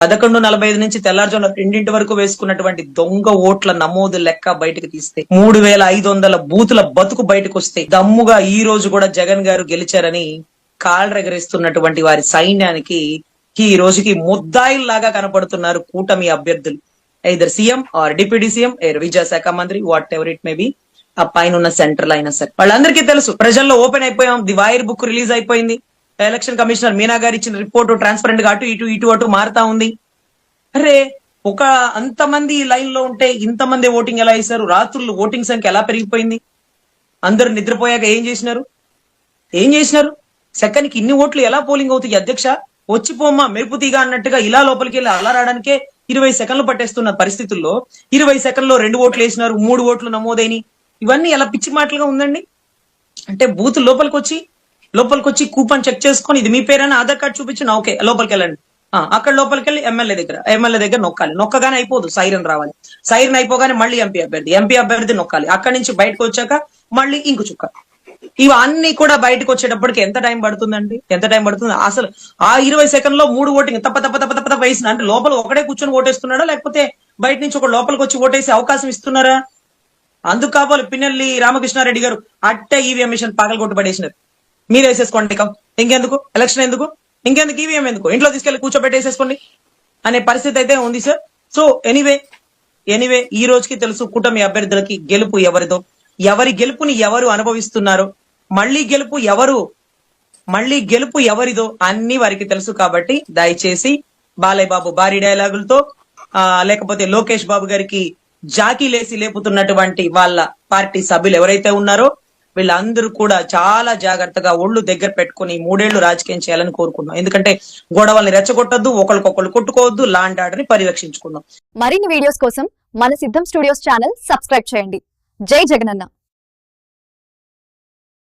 11:45 నుంచి తెల్లారుజామున 2 వరకు వేసుకున్నటువంటి దొంగ ఓట్ల నమోదు లెక్క బయటకు తీస్తే 3,500 బూతుల బతుకు బయటకు వస్తే దమ్ముగా ఈ రోజు కూడా జగన్ గారు గెలిచారని కాళ్ళరెగరేస్తున్నటువంటి వారి సైన్యానికి ఈ రోజుకి ముద్దాయిల్లాగా కనపడుతున్నారు కూటమి అభ్యర్థులు. Either CM are deputy CM విద్యాశాఖ మంత్రి what ever it may be, ఆ పైన ఉన్న సెంట్రల్ అయినా సరే వాళ్ళందరికీ తెలుసు. ప్రజల్లో ఓపెన్ అయిపోయాం, ది వైర్ బుక్ రిలీజ్ అయిపోయింది. ఎలక్షన్ కమిషనర్ మీనా గారు ఇచ్చిన రిపోర్టు ట్రాన్స్పరెంట్ గా అటు మారుతా ఉంది. అరే ఒక అంతమంది లైన్ లో ఉంటే ఇంతమంది ఓటింగ్ ఎలా వేశారు? రాత్రులు ఓటింగ్ సంఖ్య ఎలా పెరిగిపోయింది? అందరూ నిద్రపోయాక ఏం చేసినారు? సెకండ్ కి ఇన్ని ఓట్లు ఎలా పోలింగ్ అవుతాయి? అధ్యక్ష వచ్చిపోమ్మా మెరుపు తీగ అన్నట్టుగా ఇలా లోపలికి వెళ్ళి అలా రావడానికే 20 సెకండ్లు పట్టేస్తున్న పరిస్థితుల్లో 20 సెకండ్లో 2 ఓట్లు వేసినారు, 3 ఓట్లు నమోదైనవి. ఇవన్నీ ఎలా పిచ్చి మాటలుగా ఉందండి. అంటే బూత్ లోపలికి వచ్చి కూపన్ చెక్ చేసుకొని ఇది మీ పేరైనా ఆధార్ కార్డు చూపించిన ఓకే లోపలికి వెళ్ళండి. అక్కడ లోపలికి వెళ్ళి ఎమ్మెల్యే దగ్గర నొక్కగానే అయిపోదు, సైరన్ రావాలి. సైరన్ అయిపోగానే మళ్ళీ ఎంపీ అభ్యర్థి నొక్కాలి. అక్కడి నుంచి బయటకు వచ్చాక మళ్ళీ ఇంకు చుక్క. ఇవన్నీ కూడా బయటకు వచ్చేటప్పటికి ఎంత టైం పడుతుంది? అసలు ఆ 20 సెకండ్లో 3 ఓటింగ్ తప్ప వేసిన అంటే లోపల ఒకడే కూర్చొని ఓటేస్తున్నాడా, లేకపోతే బయట నుంచి ఒక లోపలికి వచ్చి ఓటేసే అవకాశం ఇస్తున్నారా? అందుకు కాబోలు పిన్నెల్లి రామకృష్ణారెడ్డి గారు అట్టే ఈవీఎం మిషన్ పగలగొట్టు పడేసినారు. మీరు వేసేసుకోండి, ఇంకెందుకు ఎలక్షన్ ఎందుకు, ఇంకెందుకు ఈవీఎం ఎందుకు, ఇంట్లో తీసుకెళ్లి కూర్చోబెట్టేసేసుకోండి అనే పరిస్థితి అయితే ఉంది సార్. సో ఎనీవే ఈ రోజుకి తెలుసు కూటమి అభ్యర్థులకి గెలుపు ఎవరిదో, ఎవరి గెలుపుని ఎవరు అనుభవిస్తున్నారో, మళ్ళీ గెలుపు ఎవరిదో అన్ని వారికి తెలుసు. కాబట్టి దయచేసి బాలయ్య బాబు భారీ డైలాగులతో లేకపోతే లోకేష్ బాబు గారికి జాకీ లేసి లేపుతున్నటువంటి వాళ్ళ పార్టీ సభ్యులు ఎవరైతే ఉన్నారో వీళ్ళందరూ కూడా చాలా జాగ్రత్తగా ఒళ్ళు దగ్గర పెట్టుకుని 3 ఏళ్లు రాజకీయం చేయాలని కోరుకున్నాం. ఎందుకంటే గొడవల్ని రెచ్చగొట్టద్దు, ఒకరికొకరు కొట్టుకోవద్దు, లాంటి ఆర్డర్ని పరిరక్షించుకుందాం. మరిన్ని వీడియోస్ కోసం మన సిద్ధం స్టూడియోస్ ఛానల్ సబ్స్క్రైబ్ చేయండి. జై జగనన్న.